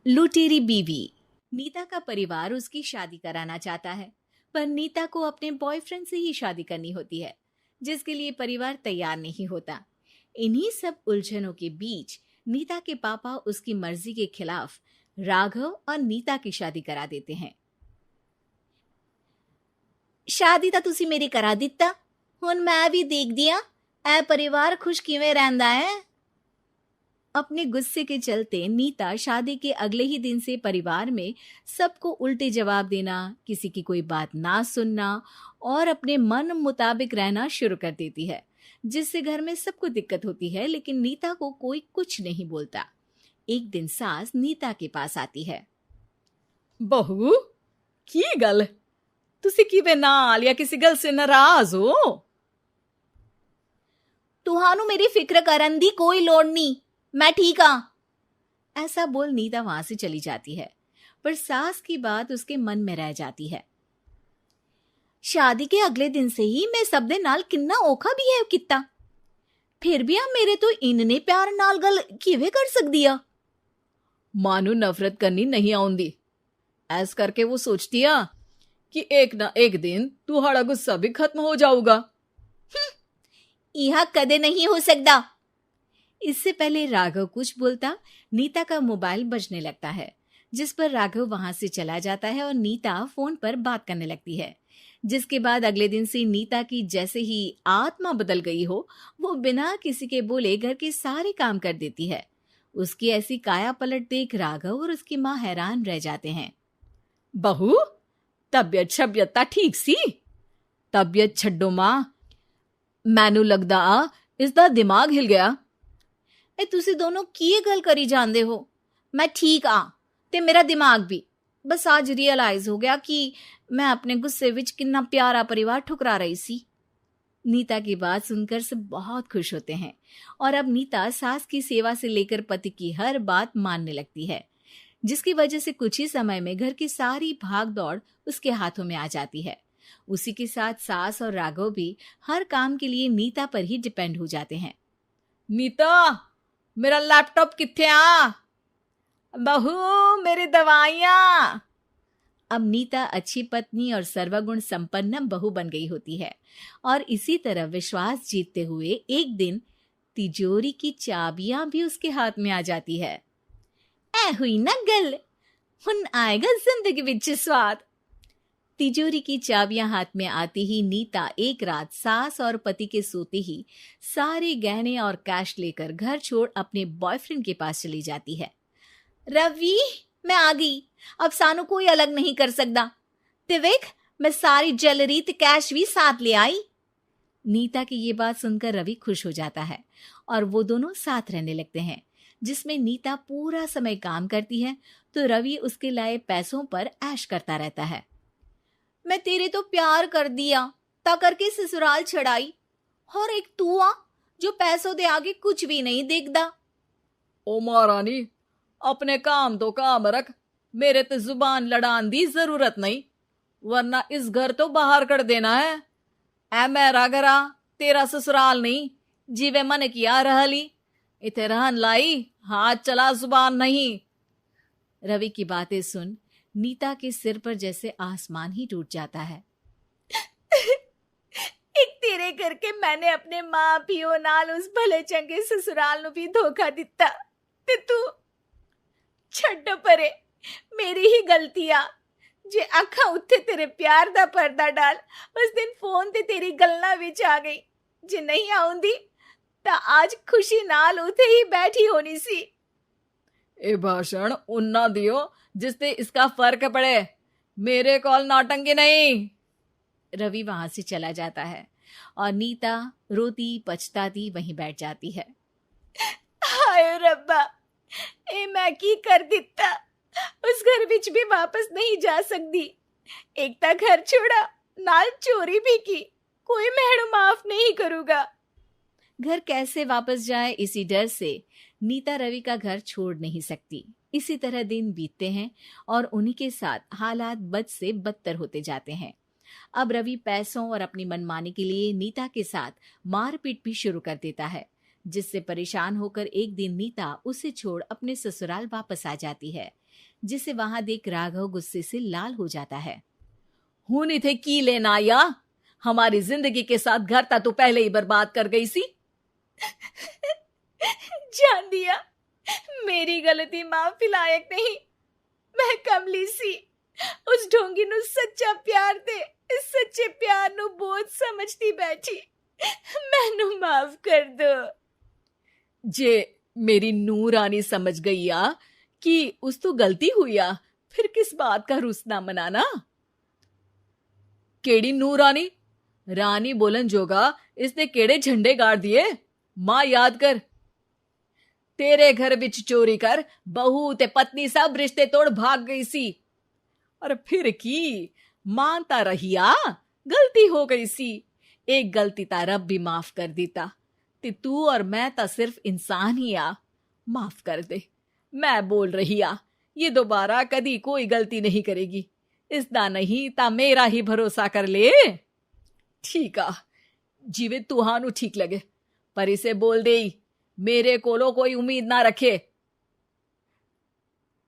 लुटेरी बीवी। नीता का परिवार उसकी शादी कराना चाहता है, पर नीता को अपने बॉयफ्रेंड से ही शादी करनी होती है, जिसके लिए परिवार तैयार नहीं होता। इन्हीं सब उलझनों के बीच नीता के पापा उसकी मर्जी के खिलाफ राघव और नीता की शादी करा देते हैं। शादी ਤਾਂ ਤੁਸੀਂ ਮੇਰੀ ਕਰਾ ਦਿੱਤਾ, ਹੁਣ मैं भी देख दिया ए परिवार खुश किवें रहंदा है। अपने गुस्से के चलते नीता शादी के अगले ही दिन से परिवार में सबको उल्टे जवाब देना, किसी की कोई बात ना सुनना और अपने मन मुताबिक रहना शुरू कर देती है, जिससे घर में सबको दिक्कत होती है, लेकिन नीता को कोई कुछ नहीं बोलता। एक दिन सास नीता के पास आती है। बहू, की गल तुसी किवें नाल या किसी गल से नाराज हो? तुहानू मेरी फिक्र करन दी कोई लोड़ नहीं, मैं ठीक हाँ। ऐसा बोल नीता वहां से चली जाती है, पर सास की बात उसके मन में रह जाती है। शादी के अगले दिन से ही मैं सब दे नाल किन्ना औखा बिहेव किता, फिर भी आ मेरे तो इन्ने प्यार नाल गल किवें कर सकदी आ। मां नू नफरत करनी नहीं आउंदी, ऐस करके वो सोचती आ कि एक ना एक दिन तुम्हारा गुस्सा भी खत्म हो जाऊगा। यह कदे नहीं हो सकता। इससे पहले राघव कुछ बोलता, नीता का मोबाइल बजने लगता है, जिस पर राघव वहां से चला जाता है और नीता फोन पर बात करने लगती है। जिसके बाद अगले दिन से नीता की जैसे ही आत्मा बदल गई हो, वो बिना किसी के बोले घर के सारे काम कर देती है। उसकी ऐसी काया पलट देख राघव और उसकी माँ हैरान रह जाते हैं। बहू, तबियत शबियत ता ठीक सी? तबियत छड्डो मां, मैनू लगदा इसदा दिमाग हिल गया। ए तुसी दोनों की गल करी जांदे हो? मैं ठीक आ ते मेरा दिमाग भी। बस आज रियलाइज हो गया कि मैं अपने गुस्से विच कितना प्यारा परिवार ठुकरा रही सी। नीता की बात सुनकर सब बहुत खुश होते हैं और अब नीता सास की सेवा से लेकर पति की हर बात मानने लगती है, जिसकी वजह से कुछ ही समय में घर की सारी भाग दौड़ उसके हाथों में आ जाती है। उसी के साथ सास और राघव भी हर काम के लिए नीता पर ही डिपेंड हो जाते हैं। नीता, मेरा लैपटॉप किथे आ? बहू, मेरी दवाइयां। अब नीता अच्छी पत्नी और सर्वगुण संपन्न बहू बन गई होती है और इसी तरह विश्वास जीतते हुए एक दिन तिजोरी की चाबियां भी उसके हाथ में आ जाती है। ऐ हुई ना गल, हुन आएगा जिंदगी विच स्वाद। तिजोरी की चाबियां हाथ में आती ही नीता एक रात सास और पति के सोते ही सारे गहने और कैश लेकर घर छोड़ अपने बॉयफ्रेंड के पास चली जाती है। रवि, मैं आ गई, अब सानू कोई अलग नहीं कर सकता। ते वेख, मैं सारी ज्वेलरी ते कैश भी साथ ले आई। नीता की ये बात सुनकर रवि खुश हो जाता है और वो दोनों साथ रहने लगते हैं, जिसमें नीता पूरा समय काम करती है तो रवि उसके लाए पैसों पर ऐश करता रहता है। मैं तेरे तो प्यार कर दिया, ता करके ससुराल छड़ाई, और एक तू आ जो पैसों दे आगे कुछ भी नहीं देखदा। ओ महारानी, अपने काम तो काम रख, मेरे ते जुबान लड़ान दी जरूरत नहीं, वरना इस घर तो बाहर कर देना है। ऐ मेरा घरा, तेरा ससुराल नहीं, जीवे मन किया रहली, इथे रहन लाई, हाथ चला जुबान नहीं। रवि की बातें सुन नीता के सिर पर जैसे आसमान ही टूट जाता है। एक तेरे करके मैंने अपने मां पियो नाल उस भले चंगे ससुराल नु भी धोखा दिता, ते तू छड्ड परे, मेरी ही गलती आ। जे अखा उत्थे तेरे प्यार दा पर्दा डाल, उस दिन फोन ते तेरी गल्ला विच आ गई। जे नहीं आउंदी ता आज खुशी नाल उथे ही बैठी होनी सी। ए भाषण उन्ना दियो जिससे इसका फर्क पड़े, मेरे कॉल नौटंकी नहीं। रवि वहां से चला जाता है और नीता रोती पछताती वहीं बैठ जाती है। हाय रब्बा, ए मैं की कर दिता, उस घर विच भी वापस नहीं जा सकती। एक ता घर छोड़ा, नाल चोरी भी की, कोई मेहणु माफ नहीं करूंगा। घर कैसे वापस जाए, इसी डर से नीता रवि का घर छोड़ नहीं सकती। इसी तरह दिन बीतते हैं और उन्हीं के साथ हालात बद से बदतर होते जाते हैं। अब रवि पैसों और अपनी मनमानी के लिए नीता के साथ मारपीट भी शुरू कर देता है, जिससे परेशान होकर एक दिन नीता उसे छोड़ अपने ससुराल वापस आ जाती है। जिसे वहां देख राघव गुस्से से लाल हो जाता है। हूं थे की लेना या हमारी जिंदगी के साथ घर ता तू पहले ही बर्बाद कर गई सी। जान दिया, मेरी गलती माफी लायक नहीं। मैं कमली सी उस ढोंगी नु सच्चा प्यार दे इस सच्चे प्यार नु बोझ समझती बैठी। मैनू माफ कर दो। जे मेरी नूर रानी समझ गई आ कि उस तो गलती हुई आ, फिर किस बात का रुसना मनाना। केड़ी नूर रानी? रानी बोलन जोगा इसने केड़े झंडे गाड़ दिए? मां याद कर, तेरे घर बिच चोरी कर बहू ते पत्नी सब रिश्ते तोड़ भाग गई सी। और फिर की मानता रहिया, गलती हो गई सी। एक गलती ता रब भी माफ कर देता ते तू और मैं ता सिर्फ इंसान ही आ। माफ कर दे, मैं बोल रही आ ये दोबारा कदी कोई गलती नहीं करेगी। इसदा नहीं ता मेरा ही भरोसा कर ले। ठीक आ, जिवे तुहानू ठीक लगे, पर इसे बोल दे मेरे कोलो कोई उम्मीद ना रखे।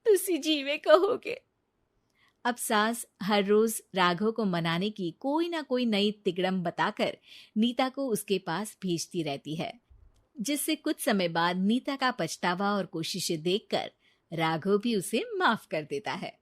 तुसी जीवे कहोगे। अब सास हर रोज राघव को मनाने की कोई ना कोई नई तिकड़म बताकर नीता को उसके पास भेजती रहती है, जिससे कुछ समय बाद नीता का पछतावा और कोशिशें देखकर राघव भी उसे माफ कर देता है।